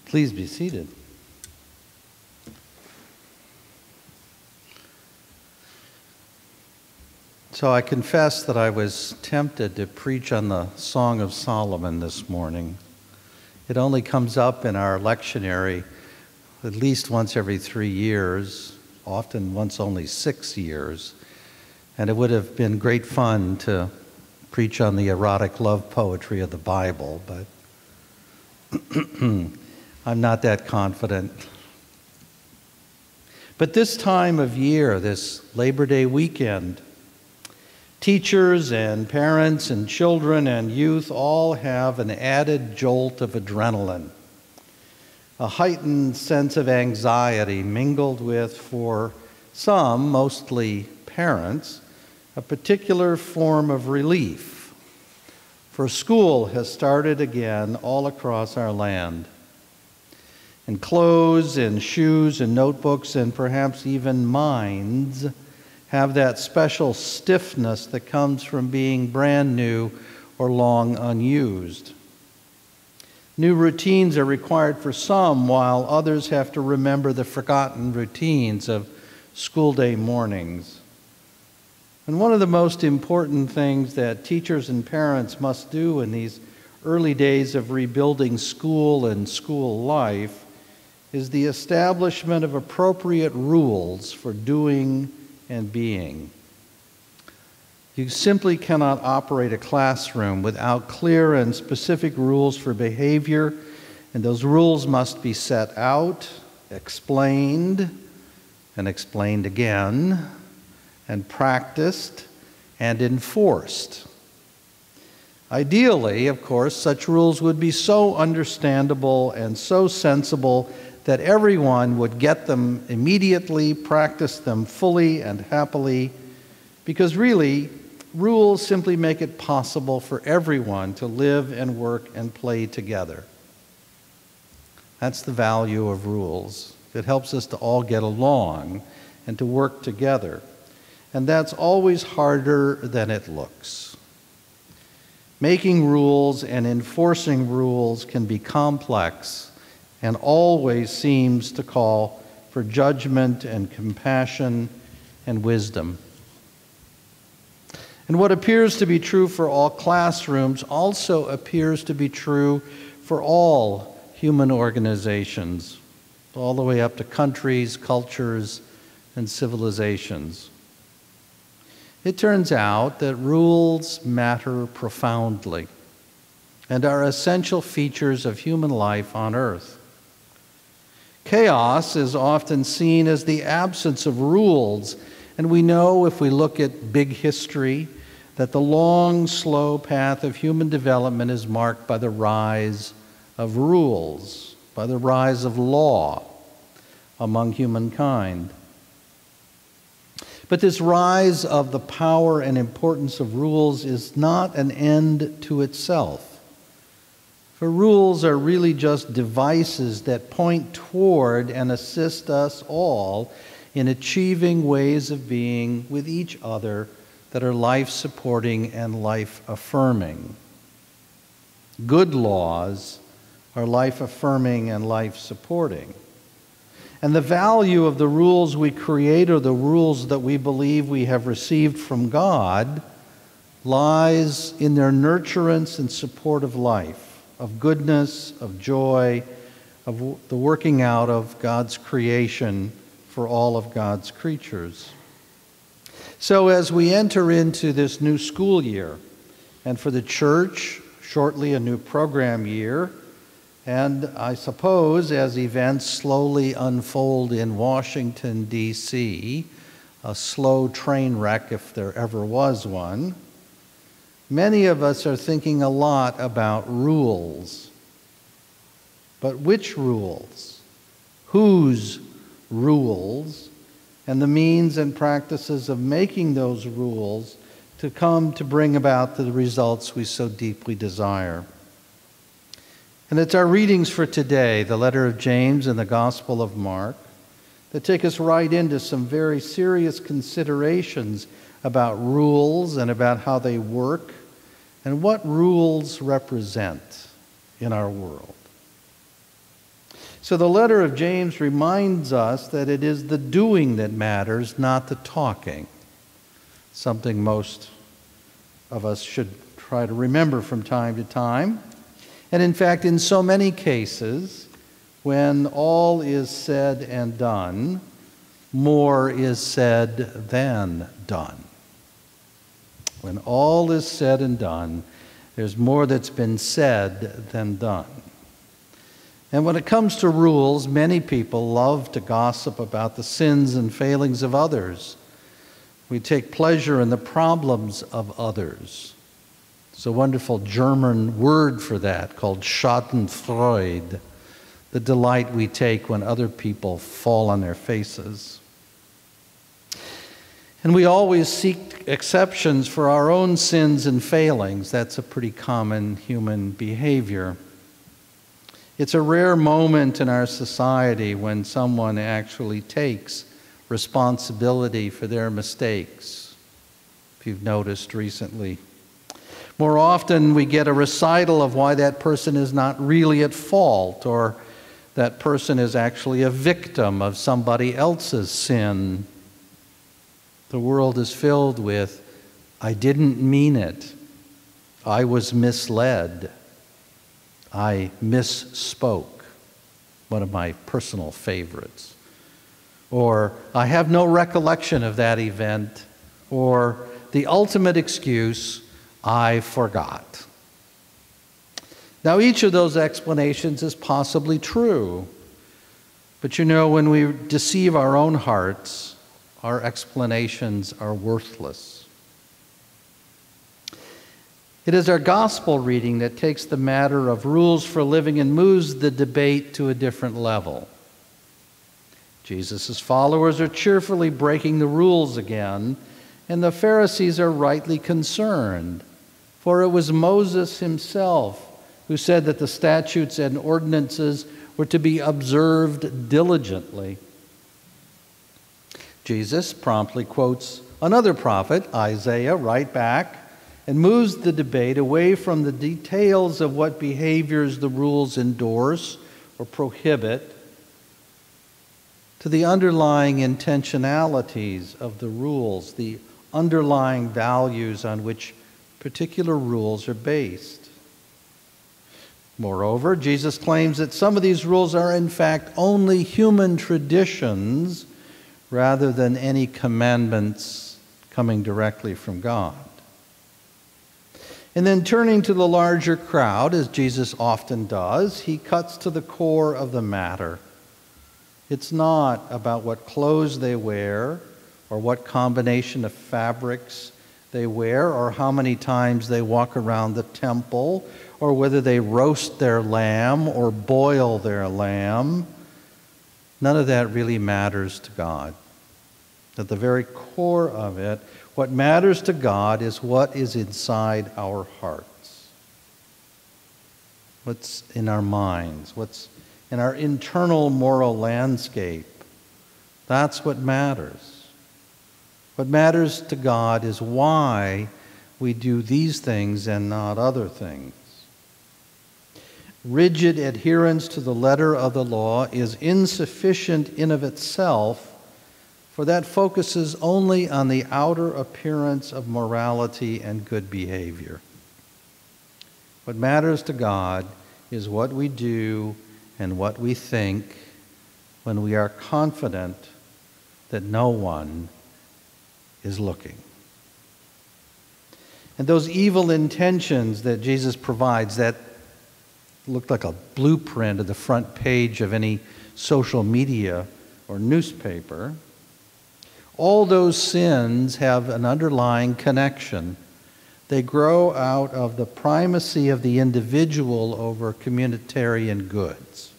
Please be seated. So I confess that I was tempted to preach on the Song of Solomon this morning. It only comes up in our lectionary at least once every 3 years, often once only 6 years. And it would have been great fun to preach on the erotic love poetry of the Bible, but I'm not that confident. But this time of year, this Labor Day weekend, teachers and parents and children and youth all have an added jolt of adrenaline, a heightened sense of anxiety mingled with, for some, mostly parents, a particular form of relief. For school has started again all across our land. And clothes and shoes and notebooks and perhaps even minds have that special stiffness that comes from being brand new or long unused. New routines are required for some, while others have to remember the forgotten routines of school day mornings. And one of the most important things that teachers and parents must do in these early days of rebuilding school and school life is the establishment of appropriate rules for doing and being. You simply cannot operate a classroom without clear and specific rules for behavior, and those rules must be set out, explained, and explained again, and practiced and enforced. Ideally, of course, such rules would be so understandable and so sensible that everyone would get them immediately, practice them fully and happily, because really, rules simply make it possible for everyone to live and work and play together. That's the value of rules. It helps us to all get along and to work together. And that's always harder than it looks. Making rules and enforcing rules can be complex and always seems to call for judgment and compassion and wisdom. And what appears to be true for all classrooms also appears to be true for all human organizations, all the way up to countries, cultures, and civilizations. It turns out that rules matter profoundly and are essential features of human life on earth. Chaos is often seen as the absence of rules, and we know if we look at big history that the long, slow path of human development is marked by the rise of rules, by the rise of law among humankind. But this rise of the power and importance of rules is not an end to itself. For rules are really just devices that point toward and assist us all in achieving ways of being with each other that are life-supporting and life-affirming. Good laws are life-affirming and life-supporting. And the value of the rules we create, or the rules that we believe we have received from God, lies in their nurturance and support of life, of goodness, of joy, of the working out of God's creation for all of God's creatures. So as we enter into this new school year, and for the church, shortly a new program year, and I suppose as events slowly unfold in Washington, D.C., a slow train wreck if there ever was one, many of us are thinking a lot about rules. But which rules? Whose rules? And the means and practices of making those rules to come to bring about the results we so deeply desire. And it's our readings for today, the letter of James and the Gospel of Mark, that take us right into some very serious considerations about rules and about how they work and what rules represent in our world. So the letter of James reminds us that it is the doing that matters, not the talking. Something most of us should try to remember from time to time. And in fact, in so many cases, when all is said and done, more is said than done. When all is said and done, there's more that's been said than done. And when it comes to rules, many people love to gossip about the sins and failings of others. We take pleasure in the problems of others. It's a wonderful German word for that called Schadenfreude, the delight we take when other people fall on their faces. And we always seek exceptions for our own sins and failings. That's a pretty common human behavior. It's a rare moment in our society when someone actually takes responsibility for their mistakes, if you've noticed recently. More often we get a recital of why that person is not really at fault, or that person is actually a victim of somebody else's sin. The world is filled with, "I didn't mean it. I was misled. I misspoke," one of my personal favorites. Or, "I have no recollection of that event," or the ultimate excuse, "I forgot." Now, each of those explanations is possibly true, but you know, when we deceive our own hearts, our explanations are worthless. It is our gospel reading that takes the matter of rules for living and moves the debate to a different level. Jesus' followers are cheerfully breaking the rules again, and the Pharisees are rightly concerned, for it was Moses himself who said that the statutes and ordinances were to be observed diligently. Jesus promptly quotes another prophet, Isaiah, right back, and moves the debate away from the details of what behaviors the rules endorse or prohibit to the underlying intentionalities of the rules, the underlying values on which particular rules are based. Moreover, Jesus claims that some of these rules are in fact only human traditions rather than any commandments coming directly from God. And then turning to the larger crowd, as Jesus often does, he cuts to the core of the matter. It's not about what clothes they wear or what combination of fabrics they wear or how many times they walk around the temple or whether they roast their lamb or boil their lamb. None of that really matters to God. At the very core of it, what matters to God is what is inside our hearts. What's in our minds, what's in our internal moral landscape. That's what matters. What matters to God is why we do these things and not other things. Rigid adherence to the letter of the law is insufficient in of itself, for that focuses only on the outer appearance of morality and good behavior. What matters to God is what we do and what we think when we are confident that no one is looking. And those evil intentions that Jesus provides, that look like a blueprint of the front page of any social media or newspaper, all those sins have an underlying connection. They grow out of the primacy of the individual over communitarian goods.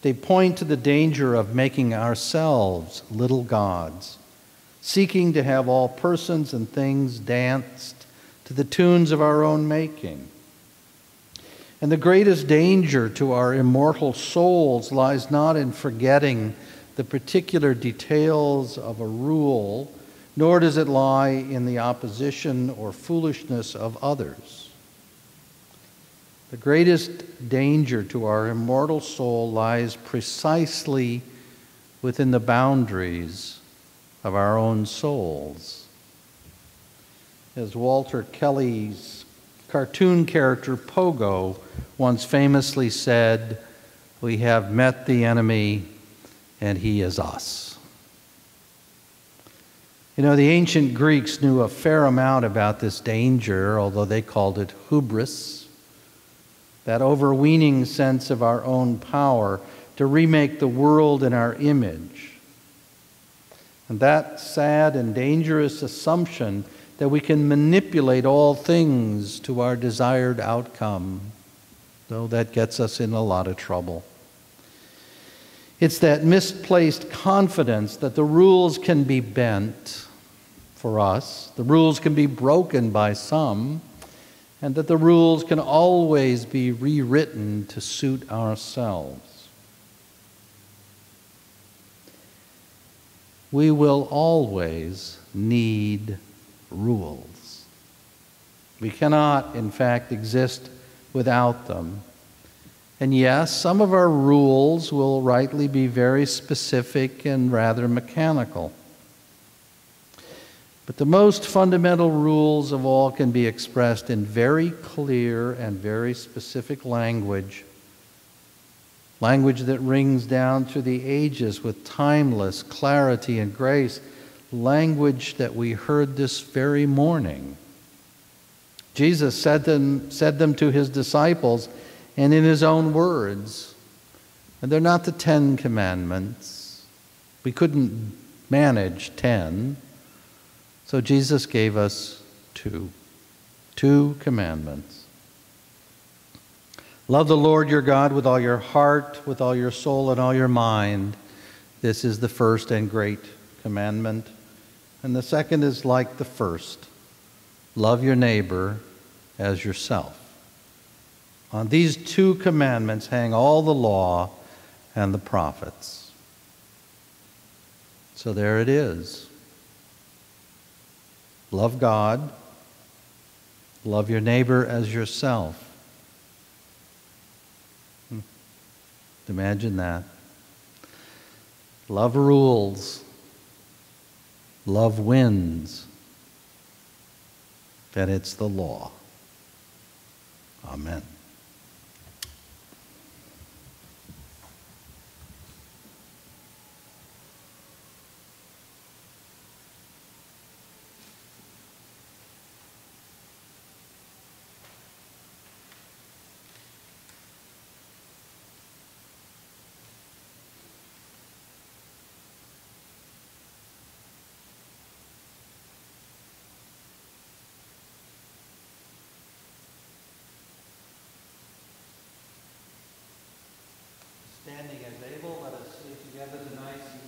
They point to the danger of making ourselves little gods, seeking to have all persons and things danced to the tunes of our own making. And the greatest danger to our immortal souls lies not in forgetting the particular details of a rule, nor does it lie in the opposition or foolishness of others. The greatest danger to our immortal soul lies precisely within the boundaries of our own souls. As Walter Kelly's cartoon character Pogo once famously said, "We have met the enemy, and he is us." You know, the ancient Greeks knew a fair amount about this danger, although they called it hubris, that overweening sense of our own power to remake the world in our image. And that sad and dangerous assumption that we can manipulate all things to our desired outcome, though that gets us in a lot of trouble. It's that misplaced confidence that the rules can be bent for us, the rules can be broken by some, and that the rules can always be rewritten to suit ourselves. We will always need rules. We cannot, in fact, exist without them. And yes, some of our rules will rightly be very specific and rather mechanical. But the most fundamental rules of all can be expressed in very clear and very specific language that rings down through the ages with timeless clarity and grace, language that we heard this very morning. Jesus said them to his disciples, and in his own words. And they're not the 10 commandments. We couldn't manage 10. So Jesus gave us two commandments. Love the Lord your God with all your heart, with all your soul, and all your mind. This is the first and great commandment. And the second is like the first. Love your neighbor as yourself. On these 2 commandments hang all the law and the prophets. So there it is. Love God. Love your neighbor as yourself. Imagine that. Love rules. Love wins. And it's the law. Amen. Standing as able, let us say together the nice